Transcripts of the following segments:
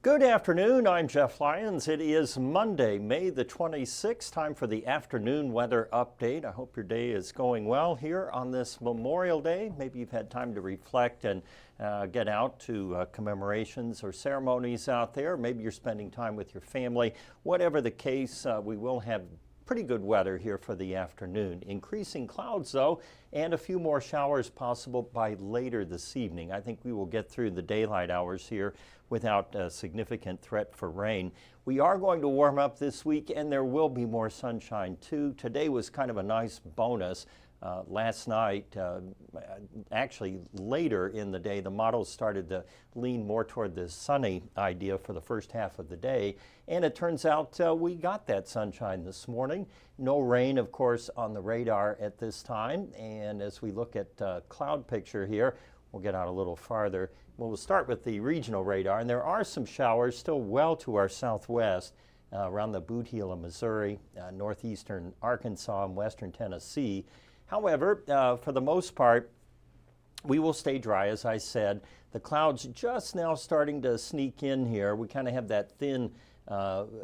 Good afternoon, I'm Jeff Lyons. It is Monday, May the 26th, time for the afternoon weather update. I hope your day is going well here on this Memorial Day. Maybe you've had time to reflect and get out to commemorations or ceremonies out there. Maybe you're spending time with your family. Whatever the case, we will have pretty good weather here for the afternoon. Increasing clouds though, and a few more showers possible by later this evening. I think we will get through the daylight hours here without a significant threat for rain. We are going to warm up this week and there will be more sunshine too. Today was kind of a nice bonus. Last night, actually later in the day, the models started to lean more toward the sunny idea for the first half of the day. And it turns out we got that sunshine this morning. No rain, of course, on the radar at this time. And as we look at cloud picture here, we'll get out a little farther. We'll start with the regional radar. And there are some showers still well to our southwest. Around the Boot Heel of Missouri, northeastern Arkansas, and western Tennessee. However, for the most part, we will stay dry, as I said. The clouds just now starting to sneak in here. We kind of have that thin,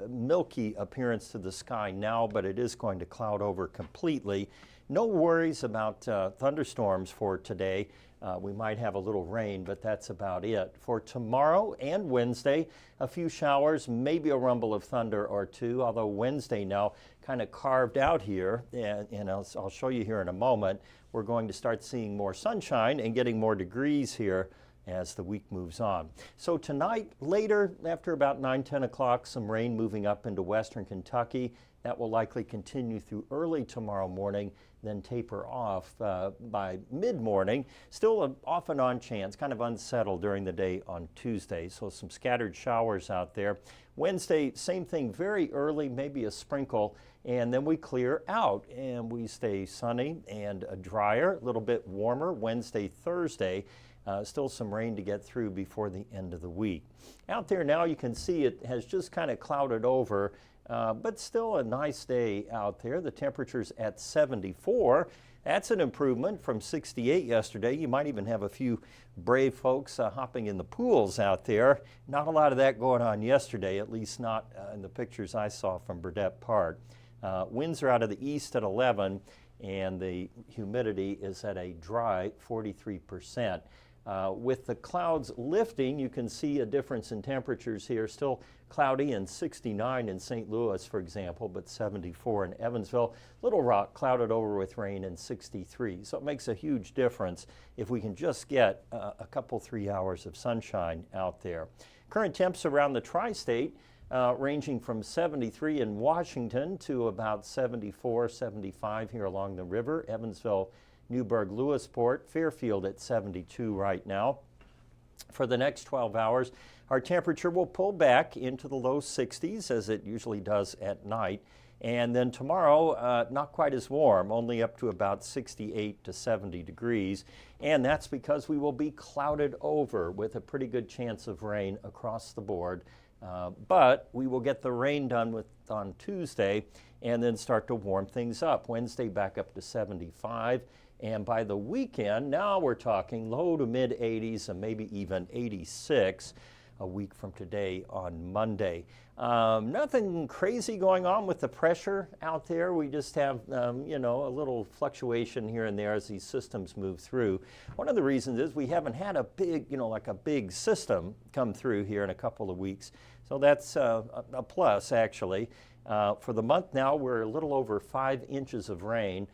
milky appearance to the sky now, but it is going to cloud over completely. No worries about thunderstorms for today. We might have a little rain, but that's about it. For tomorrow and Wednesday, a few showers, maybe a rumble of thunder or two, although Wednesday now kind of carved out here, and I'll show you here in a moment. We're going to start seeing more sunshine and getting more degrees here as the week moves on. So tonight, later, after about 9-10 o'clock, some rain moving up into western Kentucky. That will likely continue through early tomorrow morning, then taper off by mid-morning. Still an off and on chance, kind of unsettled during the day on Tuesday. So some scattered showers out there. Wednesday, same thing, very early, maybe a sprinkle, and then we clear out and we stay sunny and drier, a little bit warmer Wednesday, Thursday. Still some rain to get through before the end of the week. Out there now you can see it has just kind of clouded over. But still a nice day out there. The temperature's at 74. That's an improvement from 68 yesterday. You might even have a few brave folks hopping in the pools out there. Not a lot of that going on yesterday, at least not in the pictures I saw from Burdett Park. Winds are out of the east at 11, and the humidity is at a dry 43%. With the clouds lifting, you can see a difference in temperatures here. Still cloudy and 69 in St. Louis, for example, but 74 in Evansville. Little Rock clouded over with rain and 63. So it makes a huge difference if we can just get a couple, 3 hours of sunshine out there. Current temps around the tri-state ranging from 73 in Washington to about 74, 75 here along the river. Evansville, Newburgh, Lewisport, Fairfield at 72 right now. For the next 12 hours, our temperature will pull back into the low 60s as it usually does at night. And then tomorrow, not quite as warm, only up to about 68 to 70 degrees. And that's because we will be clouded over with a pretty good chance of rain across the board. But we will get the rain done on Tuesday and then start to warm things up. Wednesday back up to 75. And by the weekend, now we're talking low to mid 80s and maybe even 86 a week from today on Monday. Nothing crazy going on with the pressure out there. We just have, you know, a little fluctuation here and there as these systems move through. One of the reasons is we haven't had a big, you know, like a big system come through here in a couple of weeks. So that's a plus, actually. For the month now, we're a little over 5 inches of rain.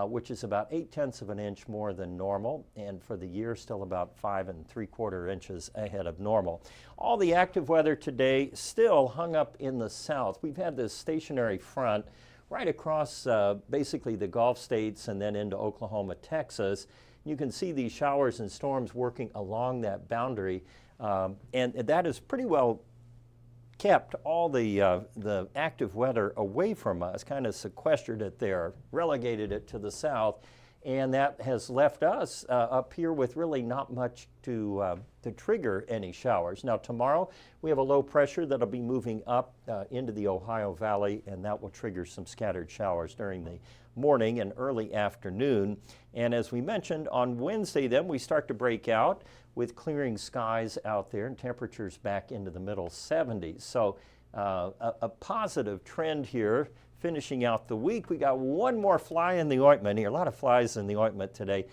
Which is about 0.8 of an inch more than normal, and for the year still about 5 3/4 inches ahead of normal. All the active weather today still hung up in the south. We've had this stationary front right across basically the Gulf states and then into Oklahoma, Texas. You can see these showers and storms working along that boundary, and that is pretty well kept all the active weather away from us, kind of sequestered it there, relegated it to the south. and that has left us up here with really not much to trigger any showers. Now tomorrow we have a low pressure that'll be moving up into the Ohio Valley, and that will trigger some scattered showers during the morning and early afternoon. And as we mentioned, on Wednesday then we start to break out with clearing skies out there and temperatures back into the middle 70s. So a positive trend here finishing out the week. We got one more fly in the ointment here, a lot of flies in the ointment today.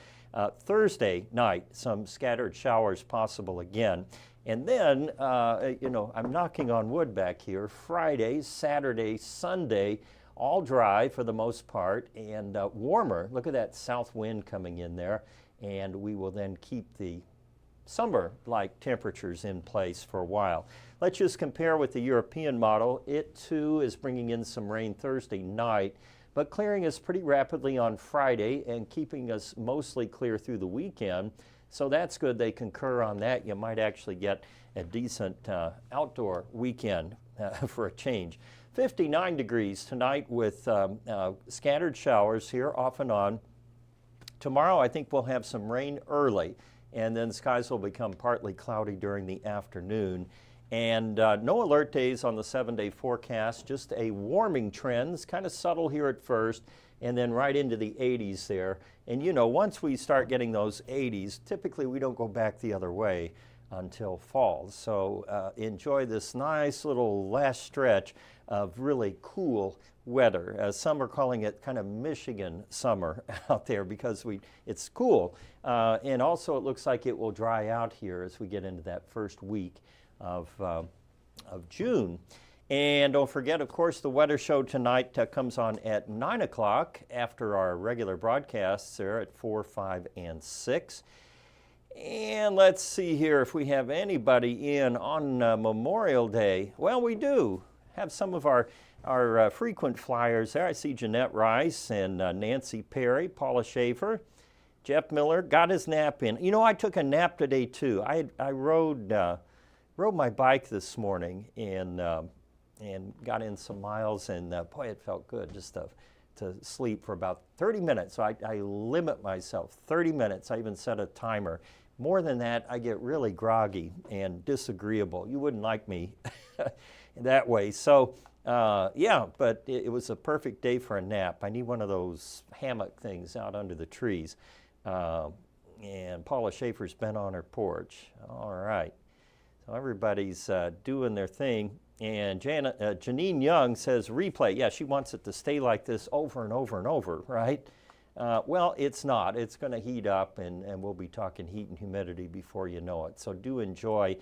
Thursday night, some scattered showers possible again. And then, I'm knocking on wood back here, Friday, Saturday, Sunday, all dry for the most part and warmer. Look at that south wind coming in there, and we will then keep the summer-like temperatures in place for a while. Let's just compare with the European model. It too is bringing in some rain Thursday night, but clearing us pretty rapidly on Friday and keeping us mostly clear through the weekend. So that's good. They concur on that. You might actually get a decent outdoor weekend for a change. 59 degrees tonight with scattered showers here off and on. Tomorrow I think we'll have some rain early, and then skies will become partly cloudy during the afternoon. And no alert days on the 7-day forecast, just a warming trend. It's kind of subtle here at first, and then right into the 80s there. And once we start getting those 80s, typically we don't go back the other way until fall. So enjoy this nice little last stretch of really cool weather. Some are calling it kind of Michigan summer out there because it's cool. And also it looks like it will dry out here as we get into that first week of June. And don't forget, of course, the weather show tonight comes on at 9 o'clock after our regular broadcasts there at 4, 5, and 6. And let's see here if we have anybody in on Memorial Day. Well, we do have some of our frequent flyers there. I see Jeanette Rice and Nancy Perry, Paula Schaefer, Jeff Miller got his nap in. I took a nap today too. I rode my bike this morning and got in some miles, and boy, it felt good just to sleep for about 30 minutes. So I limit myself 30 minutes. I even set a timer. More than that, I get really groggy and disagreeable. You wouldn't like me that way. So yeah, but it was a perfect day for a nap. I need one of those hammock things out under the trees. And Paula Schaefer's been on her porch. All right. So everybody's doing their thing. And Janine Young says replay. Yeah, she wants it to stay like this over and over and over, right? Well, it's not. It's going to heat up, and we'll be talking heat and humidity before you know it. So do enjoy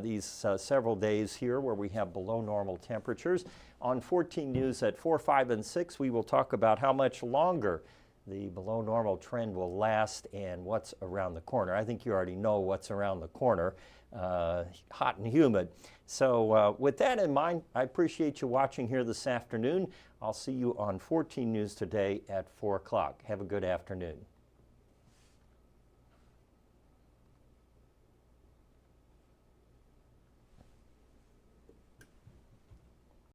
these several days here where we have below normal temperatures. On 14 News at 4, 5, and 6, we will talk about how much longer the below normal trend will last and what's around the corner. I think you already know what's around the corner, hot and humid. So with that in mind, I appreciate you watching here this afternoon. I'll see you on 14 News today at 4 o'clock. Have a good afternoon.